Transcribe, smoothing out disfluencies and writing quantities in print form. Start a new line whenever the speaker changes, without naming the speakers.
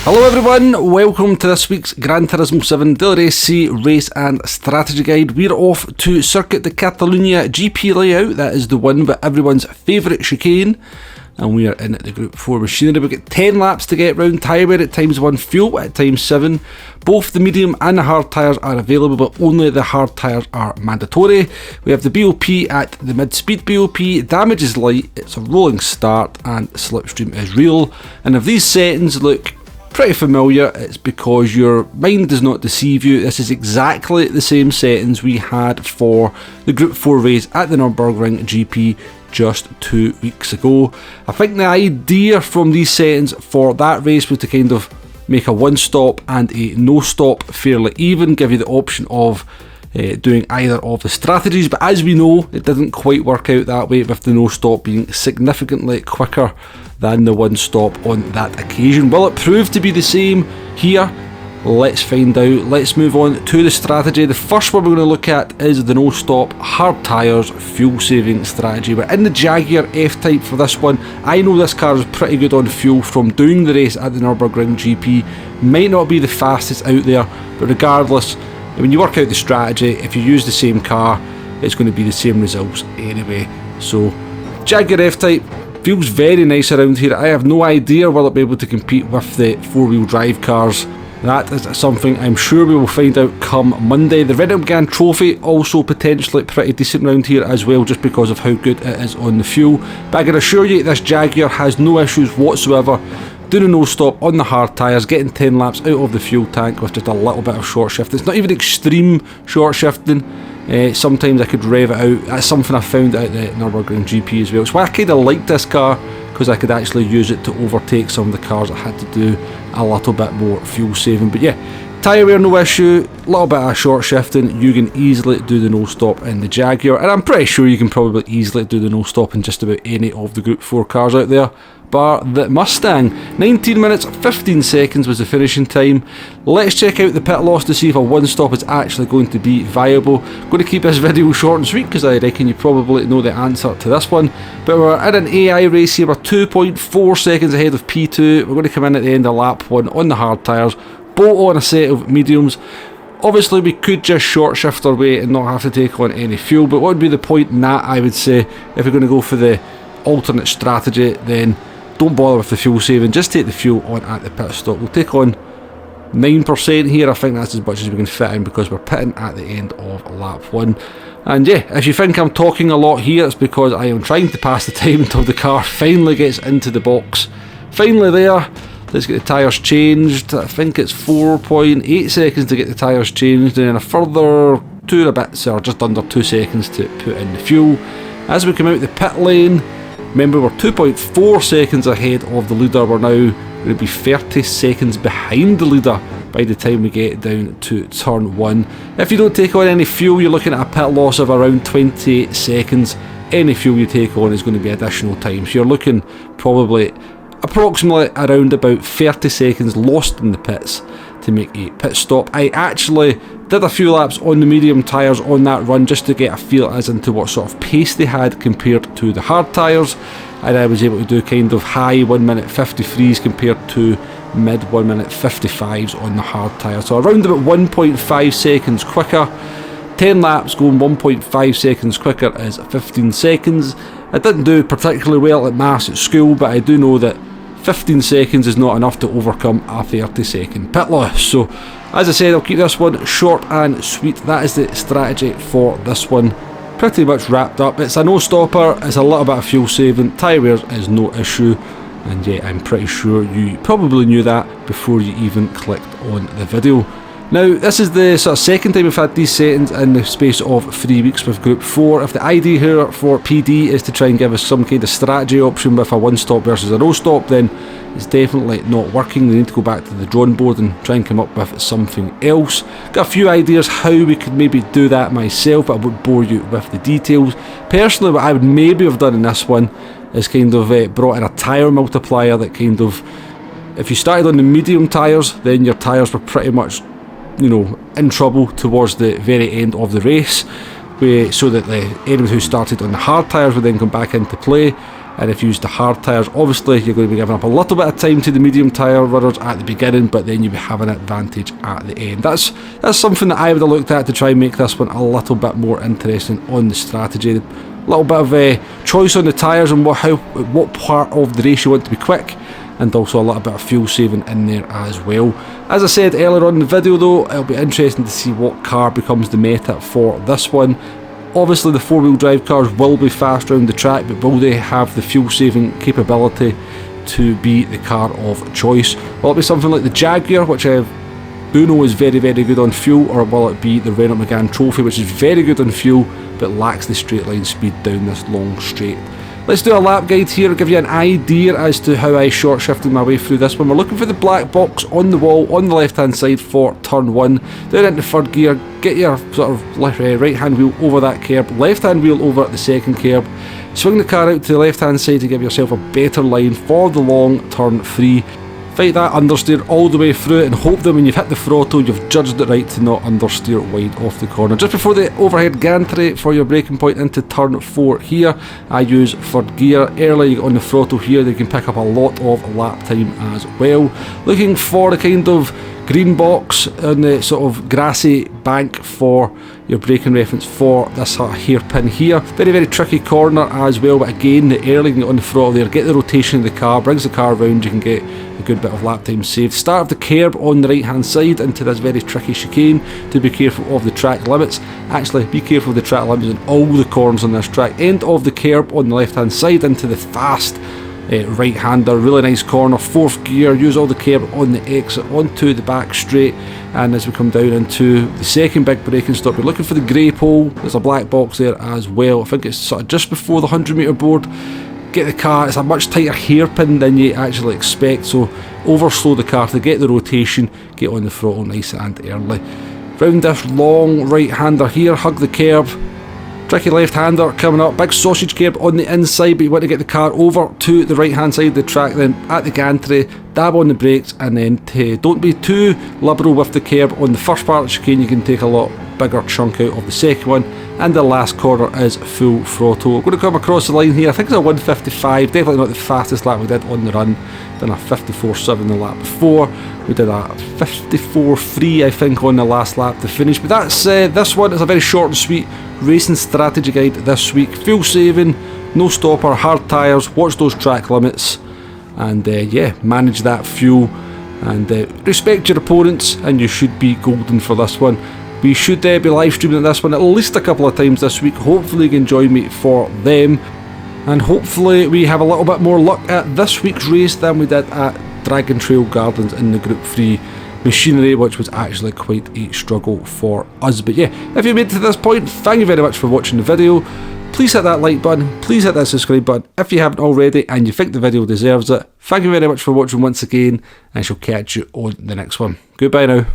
Hello everyone, welcome to this week's Gran Turismo 7 Daily Race C Race and Strategy Guide. We're off to Circuit de Catalunya GP layout, that is the one with everyone's favourite chicane. And we are in the Group 4 machinery. We've got 10 laps to get round, tyre wear at times 1, fuel at times 7. Both the medium and the hard tyres are available, but only the hard tyres are mandatory. We have the BOP at the mid-speed BOP, damage is light, it's a rolling start, and slipstream is real. And if these settings look pretty familiar, it's because your mind does not deceive you. This is exactly the same settings we had for the Group 4 race at the Nurburgring GP just 2 weeks ago. I think the idea from these settings for that race was to kind of make a one stop and a no stop fairly even, give you the option of doing either of the strategies, but as we know, it didn't quite work out that way, with the no stop being significantly quicker than the one stop on that occasion. Will it prove to be the same here? Let's find out. Let's move on to the strategy. The first one we're going to look at is the no stop hard tyres fuel saving strategy. We're in the Jaguar F-Type for this one. I know this car is pretty good on fuel from doing the race at the Nurburgring GP. Might not be the fastest out there, but regardless, when you work out the strategy, if you use the same car, it's going to be the same results anyway. So Jaguar F-Type feels very nice around here. I have no idea will it be able to compete with the four-wheel drive cars. That is something I'm sure we will find out come Monday. The Red Gan Trophy also potentially pretty decent around here as well, just because of how good it is on the fuel. But I can assure you this Jaguar has no issues whatsoever doing a no stop on the hard tyres, getting 10 laps out of the fuel tank with just a little bit of short shifting. It's not even extreme short shifting. Sometimes I could rev it out. That's something I found out at the Nurburgring GP as well. So I kind of liked this car, because I could actually use it to overtake some of the cars that had to do a little bit more fuel saving. But yeah, tyre wear no issue, a little bit of short shifting. You can easily do the no stop in the Jaguar, and I'm pretty sure you can probably easily do the no stop in just about any of the Group 4 cars out there, bar the Mustang. 19 minutes 15 seconds was the finishing time. Let's check out the pit loss to see if a one stop is actually going to be viable. I'm going to keep this video short and sweet because I reckon you probably know the answer to this one, but we're in an AI race here. We're 2.4 seconds ahead of P2. We're going to come in at the end of lap 1 on the hard tyres, bolt on a set of mediums. Obviously we could just short shift our way and not have to take on any fuel, but what would be the point in that? I would say if we're going to go for the alternate strategy, then don't bother with the fuel saving, just take the fuel on at the pit stop. We'll take on 9% here. I think that's as much as we can fit in because we're pitting at the end of lap 1. And yeah, if you think I'm talking a lot here, it's because I am trying to pass the time until the car finally gets into the box. Finally there. Let's get the tyres changed. I think it's 4.8 seconds to get the tyres changed, and then a further 2 and a bit, or just under 2 seconds to put in the fuel. As we come out the pit lane, remember we're 2.4 seconds ahead of the leader. We're now going to be 30 seconds behind the leader by the time we get down to turn 1. If you don't take on any fuel, you're looking at a pit loss of around 28 seconds. Any fuel you take on is going to be additional time, so you're looking probably approximately around about 30 seconds lost in the pits to make a pit stop. I actually did a few laps on the medium tyres on that run just to get a feel as into what sort of pace they had compared to the hard tyres, and I was able to do kind of high 1 minute 53s compared to mid 1 minute 55s on the hard tyres, so around about 1.5 seconds quicker. 10 laps going 1.5 seconds quicker is 15 seconds. I didn't do particularly well at maths at school, but I do know that 15 seconds is not enough to overcome a 30-second pit loss. So as I said, I'll keep this one short and sweet. That is the strategy for this one. Pretty much wrapped up. It's a no stopper, it's a little bit of fuel saving, tyre wear is no issue, and yeah, I'm pretty sure you probably knew that before you even clicked on the video. Now, this is the sort of second time we've had these settings in the space of 3 weeks with Group 4. If the idea here for PD is to try and give us some kind of strategy option with a one stop versus a no stop, then it's definitely not working. We need to go back to the drawing board and try and come up with something else. Got a few ideas how we could maybe do that myself, but I won't bore you with the details. Personally, what I would maybe have done in this one is kind of brought in a tyre multiplier that kind of, if you started on the medium tyres, then your tyres were pretty much, you know, in trouble towards the very end of the race, so that the anyone who started on the hard tyres would then come back into play. and if you use the hard tyres, obviously you're going to be giving up a little bit of time to the medium tyre runners at the beginning, but then you'll be having an advantage at the end. That's something that I would have looked at to try and make this one a little bit more interesting on the strategy. A little bit of a choice on the tyres and what part of the race you want to be quick, and also a little bit of fuel saving in there as well. As I said earlier on in the video though, it'll be interesting to see what car becomes the meta for this one. Obviously the four-wheel drive cars will be fast around the track, but will they have the fuel saving capability to be the car of choice? Will it be something like the Jaguar, which I do know is very, very good on fuel, or will it be the Renault Megane Trophy, which is very good on fuel but lacks the straight line speed down this long straight? Let's do a lap guide here, give you an idea as to how I short shifted my way through this one. We're looking for the black box on the wall on the left hand side for turn 1. Down into third gear, get your sort of right hand wheel over that curb, left hand wheel over at the second curb. Swing the car out to the left hand side to give yourself a better line for the long turn 3. Fight that understeer all the way through it and hope that when you've hit the throttle you've judged it right to not understeer wide off the corner. Just before the overhead gantry for your braking point into turn 4 here, I use third gear. Early you get on the throttle here, you can pick up a lot of lap time as well. Looking for the kind of green box on the sort of grassy bank for your braking reference for this sort of hairpin here. Very, very tricky corner as well, but again, the early you can get on the throttle there, get the rotation of the car, brings the car round, you can get a good bit of lap time saved. Start of the curb on the right hand side into this very tricky chicane, to be careful of the track limits. Actually, be careful of the track limits in all the corners on this track. End of the curb on the left hand side into the fast right-hander, really nice corner, fourth gear, use all the curb on the exit onto the back straight, and as we come down into the second big braking stop, we're looking for the grey pole. There's a black box there as well. I think it's sort of just before the 100-metre board. Get the car, it's a much tighter hairpin than you actually expect, so overslow the car to get the rotation, get on the throttle nice and early. Round this long right-hander here, hug the curb. Tricky left-hander coming up, big sausage curb on the inside, but you want to get the car over to the right-hand side of the track, then at the gantry, dab on the brakes, and then don't be too liberal with the curb. On the first part of the chicane you can take a lot bigger chunk out of the second one, and the last corner is full throttle. We're going to come across the line here, I think it's a 155, definitely not the fastest lap we did on the run. Done a 54.7 the lap before, we did a 54.3 I think on the last lap to finish, but that's this one is a very short and sweet racing strategy guide this week. Fuel saving, no stopper, hard tyres, watch those track limits, and yeah, manage that fuel, and respect your opponents, and you should be golden for this one. We should be live streaming this one at least a couple of times this week. Hopefully you can join me for them, and hopefully we have a little bit more luck at this week's race than we did at Dragon Trail Gardens in the Group 3 machinery, which was actually quite a struggle for us. But yeah, if you made it to this point, thank you very much for watching the video. Please hit that like button, please hit that subscribe button if you haven't already and you think the video deserves it. Thank you very much for watching once again, and I shall catch you on the next one. Goodbye now.